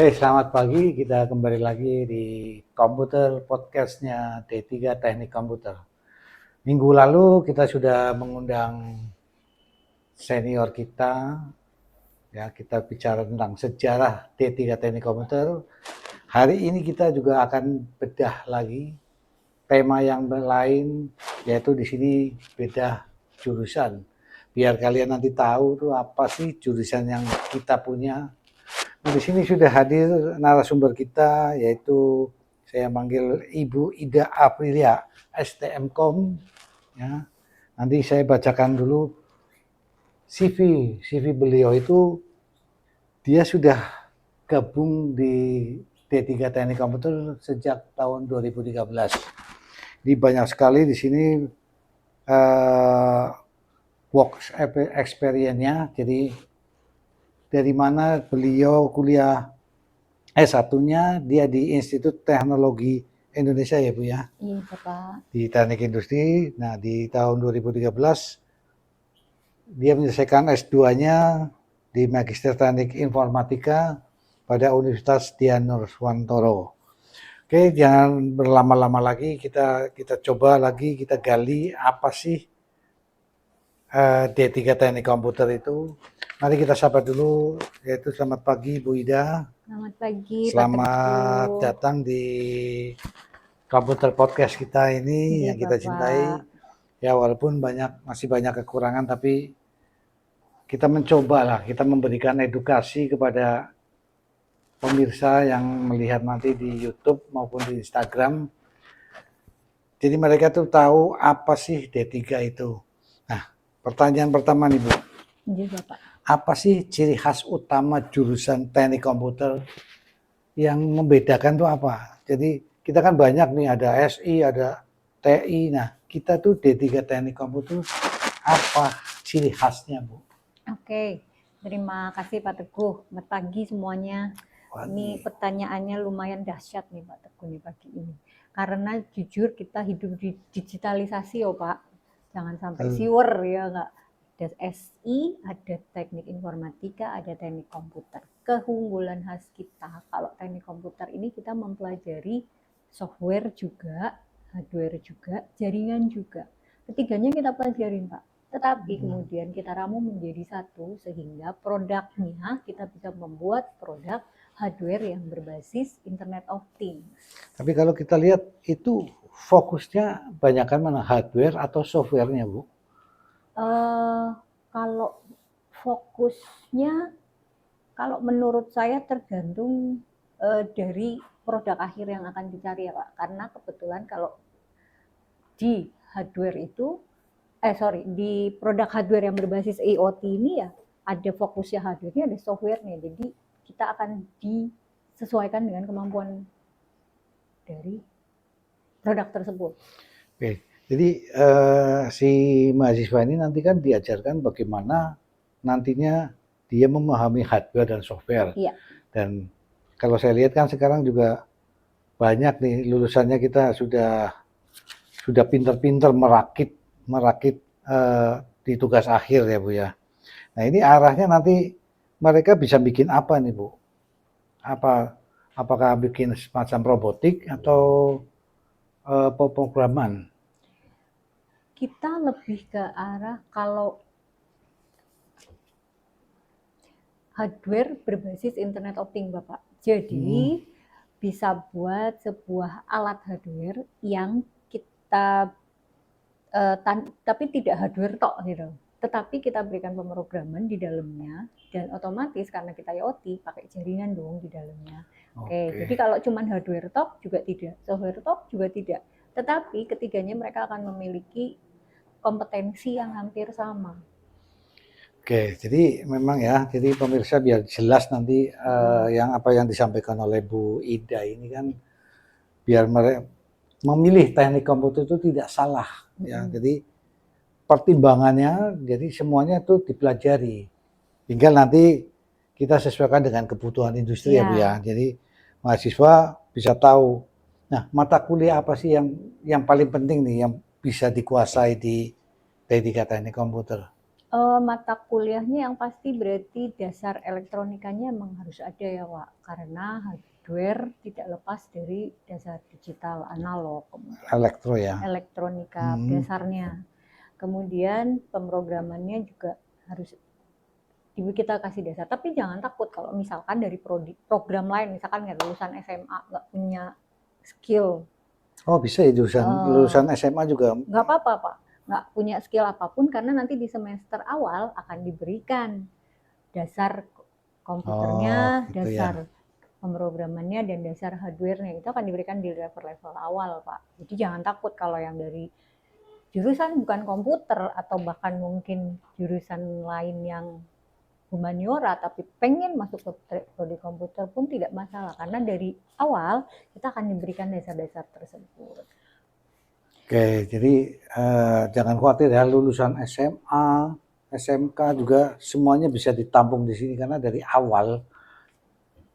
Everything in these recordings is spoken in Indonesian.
Oke, selamat pagi. Kita kembali lagi di komputer podcastnya D3 Teknik Komputer. Minggu lalu kita sudah mengundang senior kita, ya kita bicara tentang sejarah D3 Teknik Komputer. Hari ini kita juga akan bedah lagi tema yang lain, yaitu di sini beda jurusan. Biar kalian nanti tahu tuh apa sih jurusan yang kita punya. Nah, di sini sudah hadir narasumber kita, yaitu saya manggil Ibu Ida Aprilia, STMkom. Ya. Nanti saya bacakan dulu CV beliau itu. Dia sudah gabung di D3 Teknik Komputer sejak tahun 2013. Jadi banyak sekali di sini work experience-nya. Jadi dari mana beliau kuliah S1-nya dia di Institut Teknologi Indonesia ya Bu ya? Iya Bapak. Di Teknik Industri. Nah di tahun 2013 dia menyelesaikan S2-nya di Magister Teknik Informatika pada Universitas Dian Nurwantoro. Oke, jangan berlama-lama lagi, kita coba lagi, kita gali apa sih D3 Teknik Komputer itu. Mari kita sapa dulu, yaitu selamat pagi Bu Ida. Selamat pagi Selamat Pak Teguh. datang di Komputer Podcast kita ini Iya yang kita Bapak. cintai. Ya walaupun masih banyak kekurangan, tapi kita mencoba lah, kita memberikan edukasi kepada pemirsa yang melihat nanti di YouTube maupun di Instagram. Jadi mereka tuh tahu apa sih D3 itu. Nah, pertanyaan pertama nih Bu. Iya Bapak. Apa sih ciri khas utama jurusan teknik komputer yang membedakan tuh apa? Jadi kita kan banyak nih, ada SI, ada TI. Nah, kita tuh D3 Teknik Komputer, apa ciri khasnya, Bu? Oke, terima kasih Pak Teguh. Selamat pagi semuanya. Ini pertanyaannya lumayan dahsyat nih Pak Teguh nih pagi ini. Karena jujur kita hidup di digitalisasi ya Pak. Jangan sampai siwer ya nggak. Ada SI, ada teknik informatika, ada teknik komputer. Keunggulan khas kita kalau teknik komputer ini kita mempelajari software juga, hardware juga, jaringan juga. Ketiganya kita pelajarin Pak. Tetapi kemudian kita ramu menjadi satu sehingga produknya kita bisa membuat produk hardware yang berbasis Internet of Things. Tapi kalau kita lihat itu fokusnya banyakkan mana, hardware atau softwarenya, Bu? Kalau fokusnya, kalau menurut saya tergantung dari produk akhir yang akan dicari ya Pak. Karena kebetulan kalau di hardware itu, di produk hardware yang berbasis IoT ini ya ada fokusnya hardware-nya, ada software-nya. Jadi kita akan disesuaikan dengan kemampuan dari produk tersebut. Oke. Jadi si mahasiswa ini nanti kan diajarkan bagaimana nantinya dia memahami hardware dan software. Iya. Dan kalau saya lihat kan sekarang juga banyak nih lulusannya kita sudah pinter-pinter merakit di tugas akhir ya Bu ya. Nah ini arahnya nanti mereka bisa bikin apa nih Bu? Apakah bikin semacam robotik atau pemrograman? Kita lebih ke arah kalau hardware berbasis Internet of Things Bapak. Jadi bisa buat sebuah alat hardware yang kita tapi tidak hardware tok gitu. Tetapi kita berikan pemrograman di dalamnya dan otomatis karena kita IoT pakai jaringan dong di dalamnya. Oke. Jadi kalau cuman hardware tok juga tidak, software tok juga tidak. Tetapi ketiganya mereka akan memiliki kompetensi yang hampir sama. Oke, jadi memang ya, jadi pemirsa biar jelas nanti yang apa yang disampaikan oleh Bu Ida ini kan biar mereka memilih teknik komputer itu tidak salah ya. Jadi pertimbangannya, jadi semuanya itu dipelajari. Tinggal nanti kita sesuaikan dengan kebutuhan industri ya Bu ya. Jadi mahasiswa bisa tahu. Nah, mata kuliah apa sih yang paling penting nih yang bisa dikuasai di D3 Teknik Komputer? Mata kuliahnya yang pasti berarti dasar elektronikanya emang harus ada ya Pak, karena hardware tidak lepas dari dasar digital analog, kemudian Elektro ya. elektronika Hmm. dasarnya, kemudian pemrogramannya juga harus kita kasih dasar. Tapi jangan takut kalau misalkan dari program lain, misalkan nggak lulusan SMA nggak punya skill, Oh bisa ya lulusan SMA juga. nggak apa-apa Pak, nggak punya skill apapun, karena nanti di semester awal akan diberikan dasar komputernya, Gitu ya. dasar pemrogramannya, dan dasar hardware-nya. Itu akan diberikan di level-level awal Pak. Jadi jangan takut kalau yang dari jurusan bukan komputer atau bahkan mungkin jurusan lain yang humaniora tapi pengen masuk ke prodi komputer pun tidak masalah, karena dari awal kita akan diberikan dasar-dasar tersebut. Oke, jadi jangan khawatir ya, lulusan SMA, SMK juga semuanya bisa ditampung di sini karena dari awal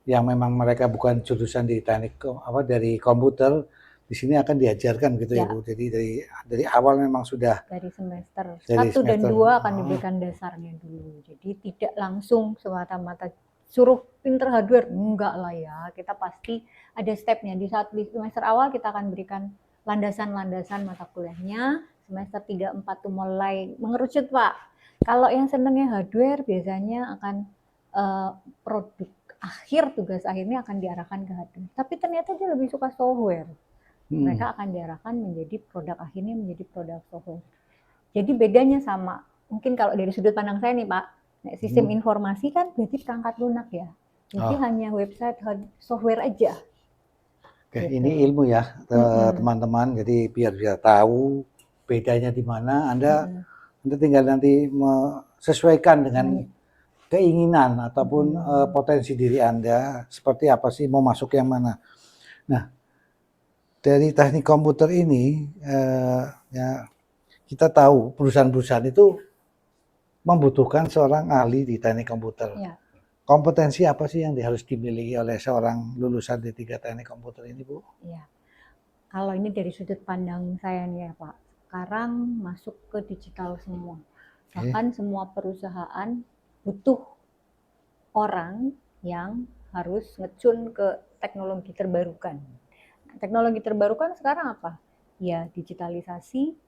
yang memang mereka bukan jurusan di teknik dari komputer, di sini akan diajarkan gitu ya Ya, Bu. Jadi dari awal memang sudah dari semester dari 1 dan semester. 2 akan diberikan dasarnya dulu. Jadi tidak langsung semata-mata suruh pinter hardware, enggak lah ya. Kita pasti ada stepnya. Di saat di semester awal kita akan berikan landasan-landasan mata kuliahnya. Semester 3, 4 tuh mulai mengerucut Pak. Kalau yang senengnya hardware biasanya akan produk akhir, tugas akhirnya akan diarahkan ke hardware. Tapi ternyata dia lebih suka software. Mereka akan diarahkan menjadi produk akhirnya menjadi produk software. Jadi bedanya sama, mungkin kalau dari sudut pandang saya nih Pak, sistem informasi kan berarti perangkat lunak ya. Jadi hanya website, software aja. Oke, Gitu. ini ilmu ya teman-teman. Jadi biar bisa tahu bedanya di mana. Anda tinggal nanti sesuaikan dengan keinginan ataupun potensi diri Anda seperti apa sih, mau masuk yang mana. Nah, dari teknik komputer ini ya kita tahu perusahaan-perusahaan itu membutuhkan seorang ahli di teknik komputer. Ya. Kompetensi apa sih yang harus dimiliki oleh seorang lulusan D3 teknik komputer ini, Bu? Ya. Kalau ini dari sudut pandang saya nih ya Pak, sekarang masuk ke digital semua. Bahkan semua perusahaan butuh orang yang harus ngecun ke teknologi terbarukan. Teknologi terbarukan sekarang apa? Ya digitalisasi,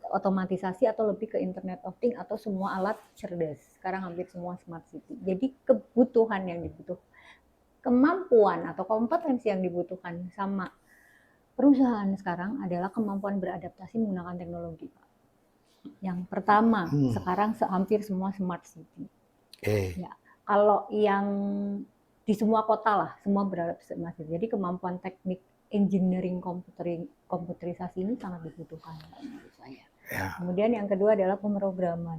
otomatisasi, atau lebih ke Internet of Things atau semua alat cerdas. Sekarang hampir semua smart city. Jadi kebutuhan yang dibutuhkan, kemampuan atau kompetensi yang dibutuhkan sama perusahaan sekarang adalah kemampuan beradaptasi menggunakan teknologi. Yang pertama, sekarang hampir semua smart city. Ya, kalau yang di semua kota lah, semua beradaptasi. Jadi kemampuan teknik engineering komputerisasi ini sangat dibutuhkan menurut saya. Ya. Kemudian yang kedua adalah pemrograman.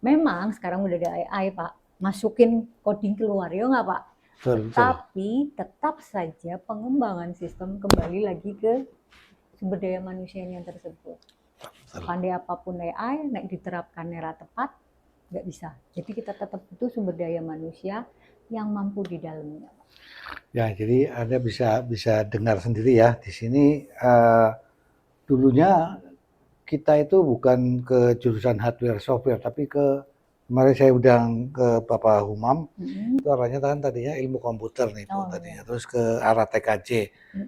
Memang sekarang udah ada AI Pak, masukin coding keluar, ya nggak Pak? Tapi tetap saja pengembangan sistem kembali lagi ke sumber daya manusianya tersebut. Pandai apapun AI, nek diterapkan era tepat, nggak bisa. Jadi kita tetap butuh sumber daya manusia yang mampu di dalamnya. Ya, jadi Anda bisa dengar sendiri ya, di sini dulunya kita itu bukan ke jurusan hardware software, tapi kemarin saya undang ke Bapak Humam, itu arahnya kan tadinya ilmu komputer nih Bu, tadinya, terus ke arah TKJ.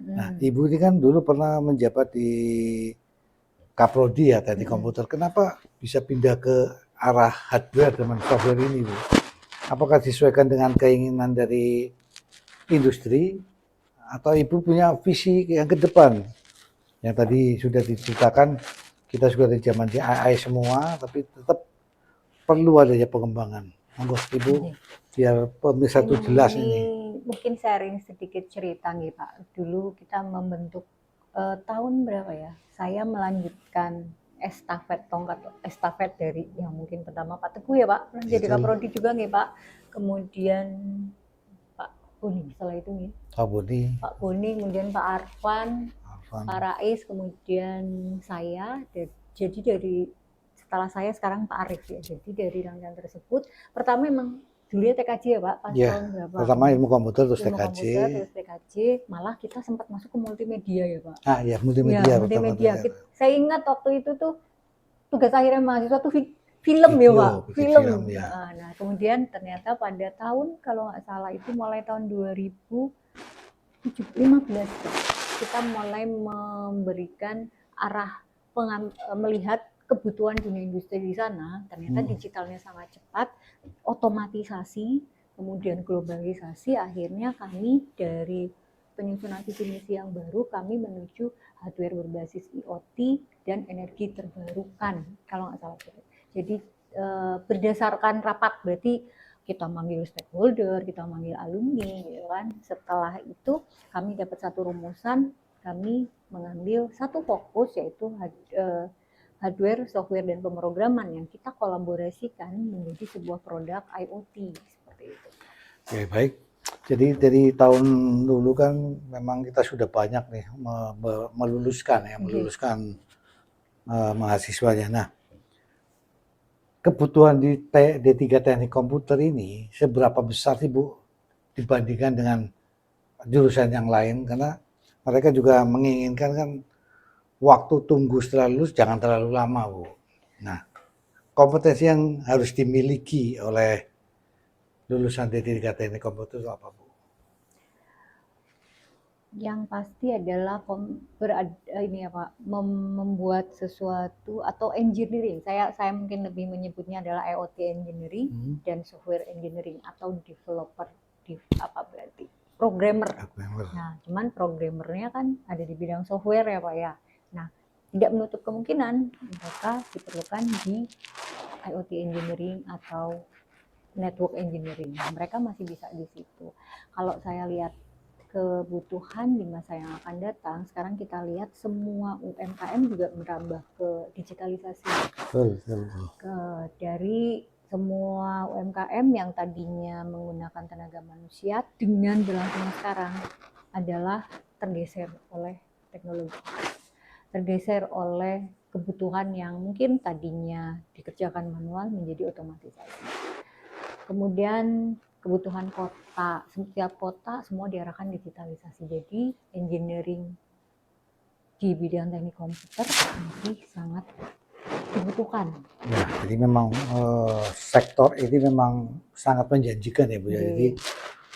Nah, Ibu ini kan dulu pernah menjabat di Kaprodi ya, teknik komputer. Kenapa bisa pindah ke arah hardware dan software ini Bu? Apakah disesuaikan dengan keinginan dari industri atau Ibu punya visi yang ke depan? Yang tadi sudah diceritakan, kita sudah di zaman AI semua, tapi tetap perlu adanya pengembangan. Monggo Ibu, biar pemirsa itu jelas ini. Mungkin sharing sedikit cerita nih Pak. Dulu kita membentuk tahun berapa ya? Saya melanjutkan estafet dari yang mungkin pertama Pak Teguh ya Pak, pernah jadi Kaprodi juga nih Pak. Kemudian Pak Boni, setelah itu nih. Pak Boni, kemudian Pak Arfan, Pak Rais, kemudian saya. Jadi dari setelah saya sekarang Pak Arif ya. Jadi dari rangkaian tersebut, pertama emang dulunya TKJ ya Pak, pas tahun berapa? Pertama ilmu komputer, terus ilmu TKJ. Komputer, terus TKJ, malah kita sempat masuk ke multimedia ya Pak. Ya multimedia. Ya, multimedia. Saya ingat waktu itu tuh tugas akhirnya mahasiswa tuh film ya Video, Pak, bikin film. film ya. Nah, kemudian ternyata pada tahun kalau nggak salah itu mulai tahun 2015 kita mulai memberikan arah melihat kebutuhan dunia industri di sana. Ternyata digitalnya sangat cepat, otomatisasi, kemudian globalisasi. Akhirnya kami dari penyusunan visi misi yang baru, kami menuju hardware berbasis IoT dan energi terbarukan kalau nggak salah. Jadi berdasarkan rapat, berarti kita manggil stakeholder, kita manggil alumni, gitu kan. Setelah itu kami dapat satu rumusan, kami mengambil satu fokus yaitu hardware, software, dan pemrograman yang kita kolaborasikan menjadi sebuah produk IoT seperti itu. Oke, baik. Jadi dari tahun dulu kan memang kita sudah banyak nih meluluskan mahasiswanya. Nah, kebutuhan di D3 Teknik Komputer ini seberapa besar sih Bu dibandingkan dengan jurusan yang lain? Karena mereka juga menginginkan kan waktu tunggu setelah lulus jangan terlalu lama Bu. Nah, kompetensi yang harus dimiliki oleh lulusan D3 Teknik Komputer itu apa Bu? Yang pasti adalah membuat sesuatu atau engineering. Saya mungkin lebih menyebutnya adalah IoT engineering dan software engineering atau developer, berarti programmer. Nah, cuman programmernya kan ada di bidang software ya Pak ya. Nah, tidak menutup kemungkinan mereka diperlukan di IoT engineering atau network engineering. Nah, mereka masih bisa di situ. Kalau saya lihat kebutuhan di masa yang akan datang, sekarang kita lihat semua UMKM juga merambah ke digitalisasi. Dari semua UMKM yang tadinya menggunakan tenaga manusia dengan berlangsungnya sekarang adalah tergeser oleh teknologi, tergeser oleh kebutuhan yang mungkin tadinya dikerjakan manual menjadi otomatisasi. Kemudian kebutuhan kota, setiap kota semua diarahkan digitalisasi. Jadi engineering di bidang teknik komputer masih sangat dibutuhkan. Ya, jadi memang sektor ini memang sangat menjanjikan ya Bu. Jadi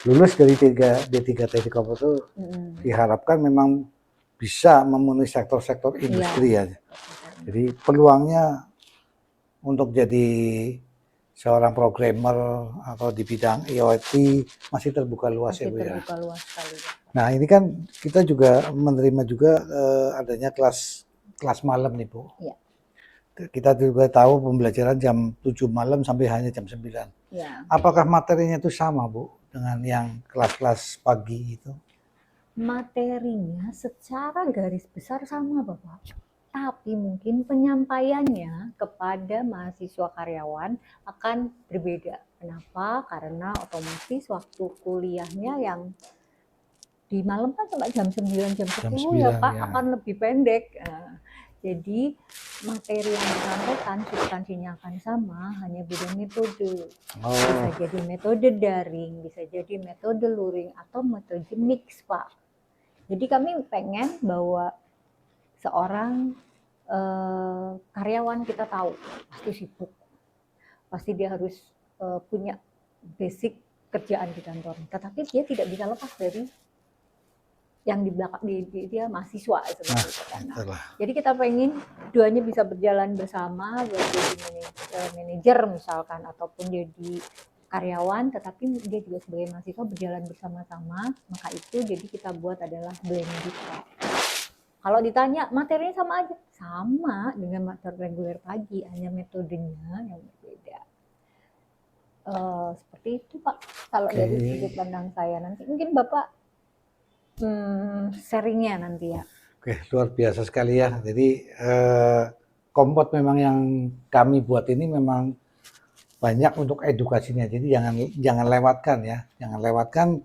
lulus dari D3 Teknik Komputer diharapkan memang bisa memenuhi sektor-sektor industri ya. Jadi peluangnya untuk jadi seorang programmer atau di bidang IoT masih terbuka luas ya Bu ya. Terbuka luas sekali. Nah ini kan kita juga menerima juga adanya kelas malam nih Bu. Ya. Kita juga tahu pembelajaran jam 7 malam sampai hanya jam 9. Ya. Apakah materinya itu sama Bu dengan yang kelas-kelas pagi itu? Materinya secara garis besar sama Bapak. Tapi mungkin penyampaiannya kepada mahasiswa karyawan akan berbeda. Kenapa? Karena otomatis waktu kuliahnya yang di malam kan sampai jam 9, jam 10 ya Pak, akan lebih pendek. Jadi materi yang disampaikan substansinya akan sama, hanya beda metode. Bisa jadi metode daring, bisa jadi metode luring, atau metode mix Pak. Jadi kami pengen bahwa seorang karyawan kita tahu pasti sibuk, pasti dia harus punya basic kerjaan di kantor, tetapi dia tidak bisa lepas dari yang di belakang dia mahasiswa seperti itu kan. Jadi kita pengen duanya bisa berjalan bersama, jadi manajer misalkan ataupun jadi karyawan, tetapi dia juga sebagai mahasiswa berjalan bersama-sama. Maka itu jadi kita buat adalah blended. Kalau ditanya materinya sama aja, sama dengan materi reguler pagi, hanya metodenya yang berbeda. Seperti itu Pak, kalau dari sudut pandang saya. Nanti mungkin Bapak sharingnya nanti ya. Oke, luar biasa sekali ya. Jadi kompot memang yang kami buat ini memang banyak untuk edukasinya. Jadi jangan lewatkan ya, jangan lewatkan.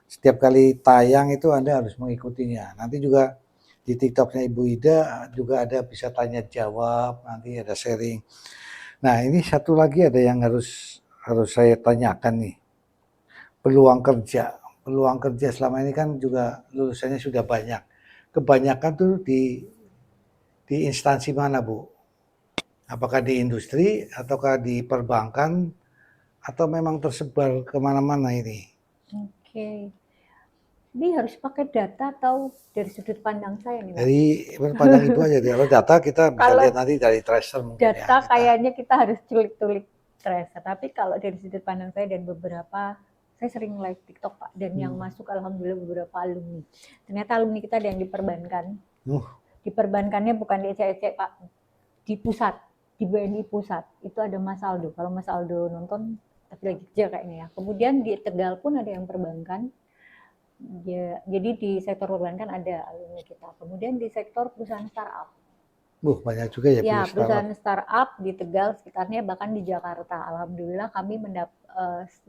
Setiap kali tayang itu Anda harus mengikutinya. Nanti juga di TikToknya Ibu Ida juga ada bisa tanya jawab, nanti ada sharing. Nah ini satu lagi ada yang harus saya tanyakan nih, peluang kerja selama ini kan juga lulusannya sudah banyak. Kebanyakan tuh di instansi mana Bu? Apakah di industri, ataukah di perbankan, atau memang tersebar kemana-mana ini? Oke. Ini harus pakai data atau dari sudut pandang saya nih, Pak? Dari pandang Ibu aja. Kalau data kita bisa Kalau lihat nanti dari tracer mungkin ya. data kayaknya kita harus culik-culik tracer, tapi kalau dari sudut pandang saya dan beberapa, saya sering live TikTok Pak, dan yang masuk alhamdulillah beberapa alumni. Ternyata alumni kita ada yang di perbankan. Diperbankannya bukan di ecek-ecek Pak, di pusat, di BNI pusat. Itu ada Mas Aldo. Kalau Mas Aldo nonton, tapi lagi kerja kayaknya ya. Kemudian di Tegal pun ada yang perbankan. Ya, jadi di sektor perbankan ada alumni kita. Kemudian di sektor perusahaan startup. Banyak juga ya, Ya, perusahaan startup. startup di Tegal sekitarnya, bahkan di Jakarta. Alhamdulillah kami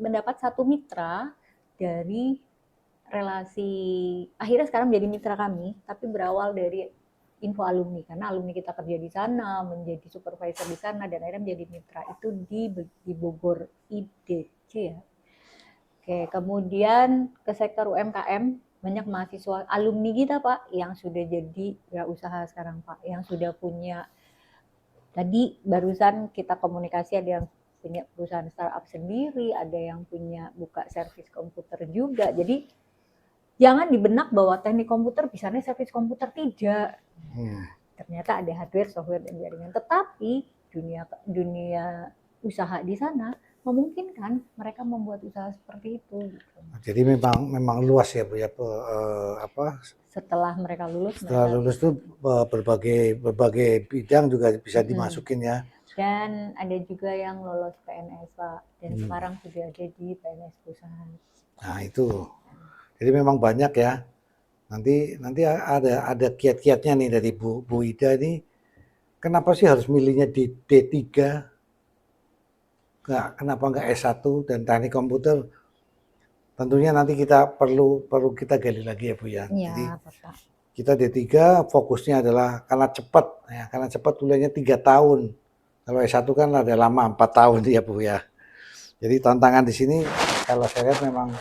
mendapat satu mitra dari relasi, akhirnya sekarang menjadi mitra kami, tapi berawal dari info alumni, karena alumni kita kerja di sana, menjadi supervisor di sana, dan akhirnya menjadi mitra itu di Bogor IDC ya. Oke, kemudian ke sektor UMKM, banyak mahasiswa alumni kita Pak yang sudah jadi wirausaha sekarang Pak, yang sudah punya, tadi barusan kita komunikasi, ada yang punya perusahaan startup sendiri, ada yang punya buka servis komputer juga. Jadi jangan dibenak bahwa teknik komputer bisanya servis komputer, tidak. Ternyata ada hardware, software, dan jaringan. Tetapi dunia usaha di sana memungkinkan mereka membuat usaha seperti itu. Gitu. Jadi memang luas ya Bu ya, Setelah mereka lulus, tuh berbagai bidang juga bisa dimasukin ya. Dan ada juga yang lolos PNS Pak, dan sekarang sudah ada di PNS perusahaan. Nah itu, jadi memang banyak ya. Nanti ada kiat-kiatnya nih dari Bu Ida nih. Kenapa sih harus milihnya di D3? Kenapa nggak S1 dan teknik komputer? Tentunya nanti kita perlu kita gali lagi ya Bu ya. Jadi Bapak. kita D3 fokusnya adalah karena cepat ya, karena cepat kuliahnya 3 tahun. Kalau S1 kan ada lama 4 tahun ya Bu ya. Jadi tantangan di sini kalau saya lihat memang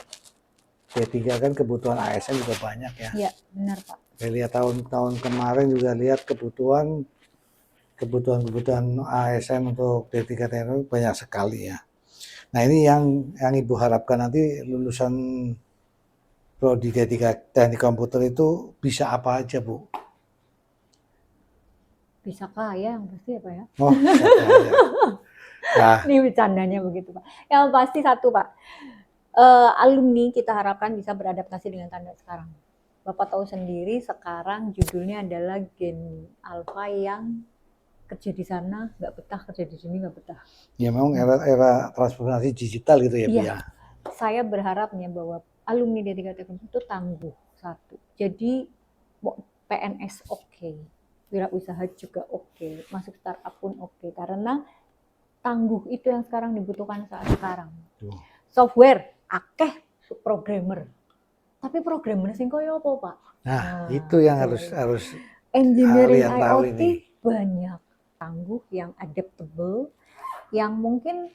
D3 kan kebutuhan ASN juga banyak ya. Iya, benar Pak. Saya lihat tahun-tahun kemarin juga lihat kebutuhan ASN untuk D3 teknologi banyak sekali ya. Nah ini yang Ibu harapkan nanti lulusan prodi D3 teknik komputer itu bisa apa aja Bu? Bisa kaya yang pasti ya Pak ya. Oh, bisa kaya. Nah, ini bercandanya begitu Pak. Yang pasti satu Pak, alumni kita harapkan bisa beradaptasi dengan standar sekarang. Bapak tahu sendiri sekarang judulnya adalah Gen Alpha yang kerja di sana nggak betah, kerja di sini nggak betah. Ya memang era transformasi digital gitu ya, Bu ya. Saya berharapnya bahwa alumni D3 Teknik itu tangguh satu. Jadi PNS oke, wirausaha juga oke, masuk startup pun oke, karena tangguh itu yang sekarang dibutuhkan saat sekarang. Software akeh programmer. Tapi programmer sing koyo apa, Pak? Nah, itu yang harus engineering tahu IoT ini. Banyak tangguh, yang adaptable, yang mungkin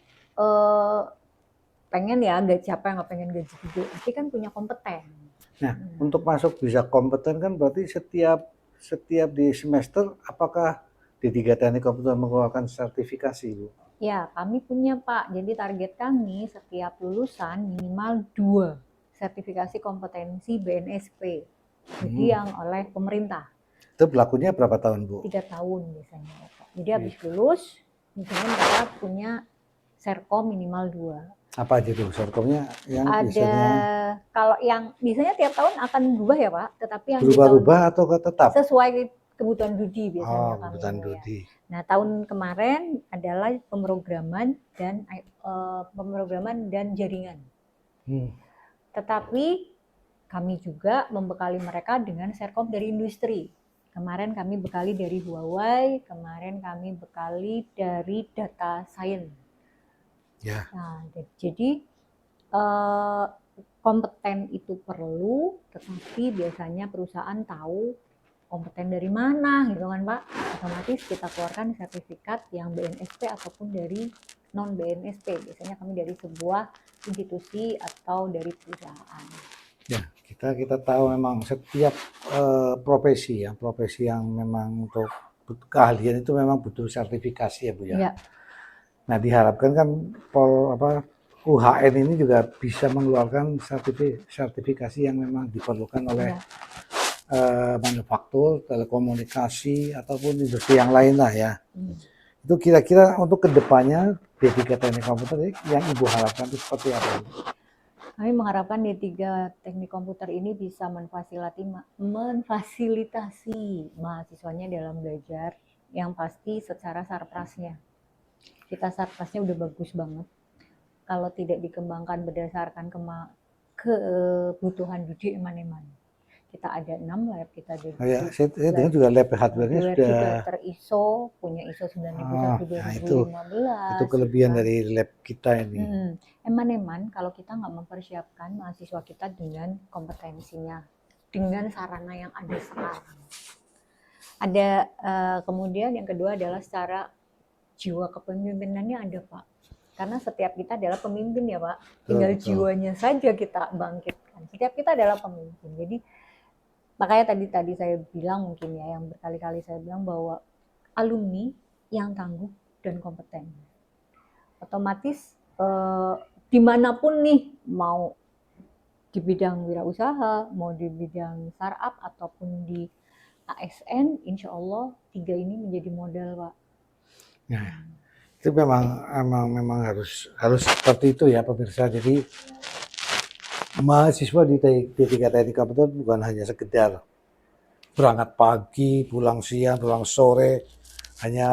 pengen ya, siapa yang nggak pengen gaji gede, tapi kan punya kompeten. Nah, untuk masuk bisa kompeten kan berarti setiap di semester apakah D3 Teknik Komputer mengeluarkan sertifikasi, Bu? Ya, kami punya Pak. Jadi target kami setiap lulusan minimal 2 sertifikasi kompetensi BNSP. Jadi yang oleh pemerintah. Itu berlakunya berapa tahun, Bu? 3 tahun biasanya. Jadi habis lulus, misalnya mereka punya Serkom minimal 2. Apa aja tuh Serkomnya yang Ada, biasanya? kalau yang biasanya tiap tahun akan berubah ya Pak, tetapi yang berubah-ubah atau tetap? Sesuai kebutuhan Dudi biasanya kami. Kebutuhan Dudi. Nah, tahun kemarin adalah pemrograman dan jaringan. Tetapi kami juga membekali mereka dengan Serkom dari industri. Kemarin kami bekali dari Huawei, kemarin kami bekali dari data science. Ya. Nah, jadi kompeten itu perlu, tetapi biasanya perusahaan tahu kompeten dari mana, gitu kan Pak. Otomatis kita keluarkan sertifikat yang BNSP ataupun dari non BNSP. Biasanya kami dari sebuah institusi atau dari perusahaan. Ya, kita tahu memang setiap profesi yang memang untuk keahlian itu memang butuh sertifikasi ya Bu ya. Ya, Nah diharapkan kan UHN ini juga bisa mengeluarkan sertifikasi yang memang diperlukan oleh ya. manufaktur, telekomunikasi ataupun industri yang lain lah ya. Hmm. Itu kira-kira untuk kedepannya D3 Teknik Komputer yang Ibu harapkan itu seperti apa? Kami mengharapkan D3 Teknik Komputer ini bisa memfasilitasi mahasiswanya dalam belajar yang pasti secara sarprasnya. Kita sarprasnya udah bagus banget. Kalau tidak dikembangkan berdasarkan kebutuhan didik eman-eman. Kita ada 6 lab, kita ada saya dengar juga lab hardware-nya sudah juga ter-ISO, punya ISO 9001 nah 2015. itu kelebihan dari lab kita ini. Eman-eman kalau kita nggak mempersiapkan mahasiswa kita dengan kompetensinya, dengan sarana yang ada sekarang. Ada kemudian yang kedua adalah secara jiwa kepemimpinannya ada Pak. Karena setiap kita adalah pemimpin ya Pak. Tinggal jiwanya saja kita bangkitkan. Setiap kita adalah pemimpin. Jadi makanya tadi saya bilang mungkin ya, yang berkali-kali saya bilang bahwa alumni yang tangguh dan kompeten. Otomatis dimanapun nih, mau di bidang wirausaha, mau di bidang startup ataupun di ASN, insya Allah 3 ini menjadi modal Pak. Nah, itu memang harus seperti itu ya pemirsa. Jadi mahasiswa di D3 Teknik Komputer bukan hanya sekedar berangkat pagi, pulang siang, pulang sore, hanya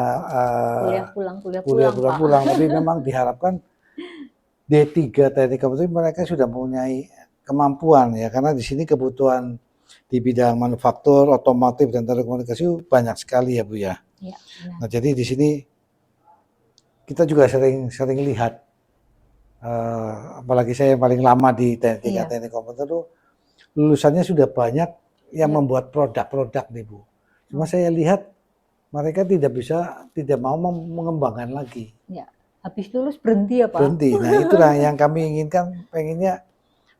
kuliah pulang, tapi memang diharapkan D3 Teknik Komputer mereka sudah mempunyai kemampuan ya, karena di sini kebutuhan di bidang manufaktur, otomotif dan telekomunikasi banyak sekali ya Bu ya. Ya, nah jadi di sini kita juga sering lihat, apalagi saya yang paling lama di D3 Teknik Komputer tuh lulusannya sudah banyak yang membuat produk-produk nih Bu. Cuma saya lihat mereka tidak mau mengembangkan lagi. Ya, habis lulus berhenti ya Pak? Berhenti. Nah itulah yang kami inginkan, pengennya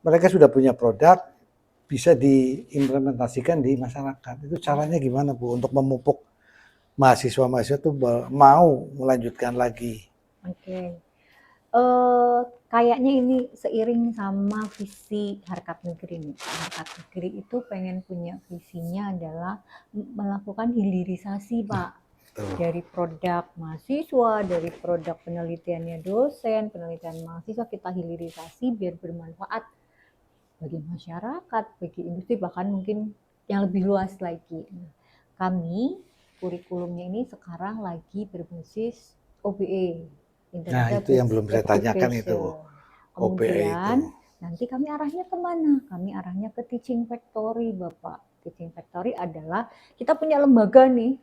mereka sudah punya produk, bisa diimplementasikan di masyarakat. Itu caranya gimana Bu untuk memupuk mahasiswa-mahasiswa itu mau melanjutkan lagi? Oke. Kayaknya ini seiring sama visi Harkat Negeri nih. Harkat Negeri itu pengen punya visinya adalah melakukan hilirisasi Pak. Dari produk mahasiswa, dari produk penelitiannya dosen, penelitian mahasiswa kita hilirisasi biar bermanfaat bagi masyarakat, bagi industri, bahkan mungkin yang lebih luas lagi. Kami kurikulumnya ini sekarang lagi berbasis OBE. Nah itu yang belum saya tanyakan itu. Kemudian nanti kami arahnya kemana? Kami arahnya ke Teaching Factory Bapak. Teaching Factory adalah kita punya lembaga nih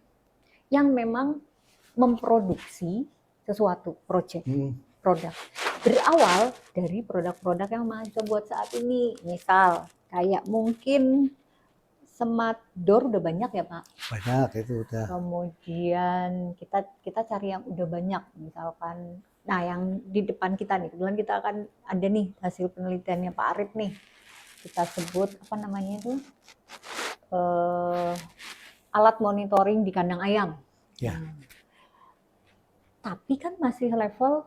yang memang memproduksi sesuatu produk. Berawal dari produk-produk yang mahasiswa buat saat ini. Misal kayak mungkin smart door udah banyak ya Pak? Banyak itu udah. Kemudian kita cari yang udah banyak, misalkan, nah yang di depan kita nih, kebetulan kita akan ada nih hasil penelitiannya Pak Arif nih, kita sebut apa namanya itu, alat monitoring di kandang ayam. Ya. Tapi kan masih level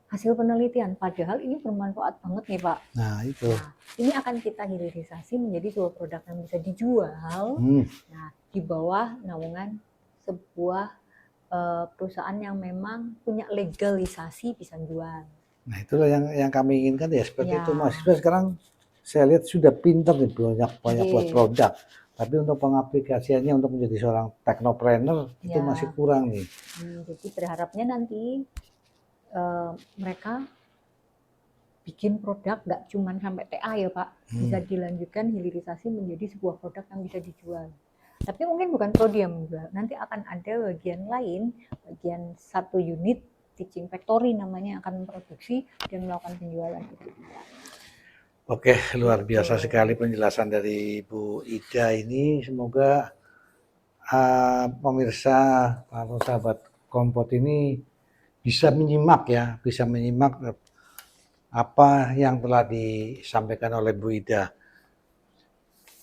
hasil penelitian, padahal ini bermanfaat banget nih Pak. Nah itu. Nah, ini akan kita hilirisasi menjadi sebuah produk yang bisa dijual. Nah, di bawah naungan sebuah perusahaan yang memang punya legalisasi bisa jual. Nah itulah yang kami inginkan ya seperti itu. Mahasiswa sekarang saya lihat sudah pintar nih, banyak buat produk. Tapi untuk pengaplikasiannya untuk menjadi seorang teknopreneur itu masih kurang nih. Jadi berharapnya nanti mereka bikin produk nggak cuma sampai TA ya Pak, bisa dilanjutkan hilirisasi menjadi sebuah produk yang bisa dijual. Tapi mungkin bukan prodi yang menjual, nanti akan ada bagian lain, bagian satu unit Teaching Factory namanya akan memproduksi dan melakukan penjualan itu. Oke, luar biasa sekali penjelasan dari Bu Ida ini. Semoga pemirsa, para sahabat Kompot ini bisa menyimak apa yang telah disampaikan oleh Bu Ida.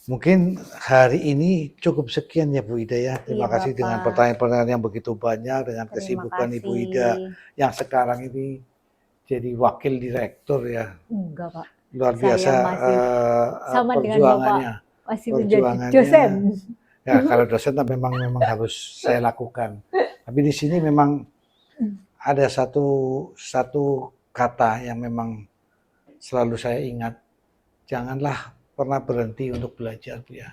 Mungkin hari ini cukup sekian ya Bu Ida ya. Terima Iya, kasih dengan Bapak. pertanyaan-pertanyaan yang begitu banyak, dengan Terima kesibukan Ibu kasih. Ida yang sekarang ini jadi wakil direktur ya. Enggak, Pak. Luar Saya biasa masih sama dengan Bapak, perjuangannya. masih menjadi dosen. Ya kalau dosen memang harus saya lakukan. Tapi di sini memang ada satu kata yang memang selalu saya ingat. Janganlah pernah berhenti untuk belajar, Bu ya.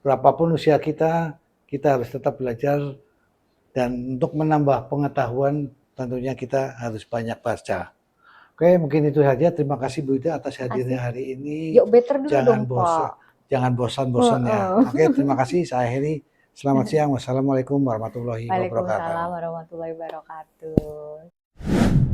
Berapapun usia kita, kita harus tetap belajar, dan untuk menambah pengetahuan tentunya kita harus banyak baca. Oke, mungkin itu saja. Terima kasih Bu Ida atas hadirnya hari ini. Yuk better dulu Jangan dong, bosan, Pak. jangan bosan-bosan ya. Oke, terima kasih. Saya akhiri. Selamat siang. Wassalamualaikum warahmatullahi Waalaikumsalam wabarakatuh. warahmatullahi wabarakatuh.